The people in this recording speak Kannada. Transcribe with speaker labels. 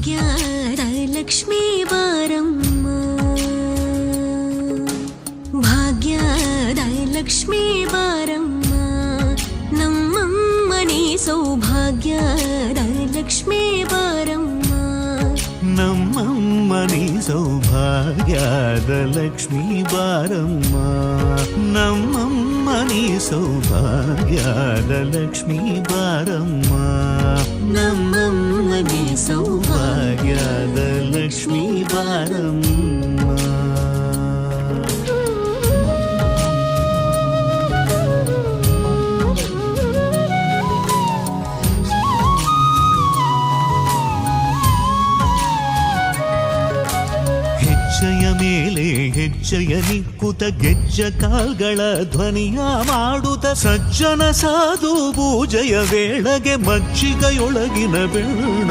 Speaker 1: ಭಾಗ್ಯದ ಲಕ್ಷ್ಮೀ ಬಾರಮ್ಮ, ಭಾಗ್ಯದ ಲಕ್ಷ್ಮೀ ಬಾರಮ್ಮ, ನಮ್ಮಮ್ಮನಿ ಸೌಭಾಗ್ಯದ ಲಕ್ಷ್ಮೀ ಬಾರಮ್ಮ,
Speaker 2: ನಮ್ಮಮ್ಮನಿ ಸೌಭಾಗ್ಯದ ಲಕ್ಷ್ಮೀ ಬಾರಮ್ಮ, ನಮ್ಮಮ್ಮನಿ ಸೌಭಾಗ್ಯದ ಲಕ್ಷ್ಮೀ ಬಾರಮ್ಮ, ನಮ್ಮಮ್ಮನಿ ಸೌಭಾಗ್ಯದ ಲಕ್ಷ್ಮೀ ಬಾರಮ್ಮ. ಹೆಜ್ಜೆಯ ಮೇಲೆ ಹೆಜ್ಜೆಯ ನಿಕ್ಕುತ ಗೆಜ್ಜ ಕಾಲ್ಗಳ ಧ್ವನಿಯ ಮಾಡುತ್ತ ಸಜ್ಜನ ಸಾಧು ಪೂಜೆಯ ವೇಳೆಗೆ ಮಜ್ಜಿಗೆಯೊಳಗಿನ ಬೆಳ್ಳ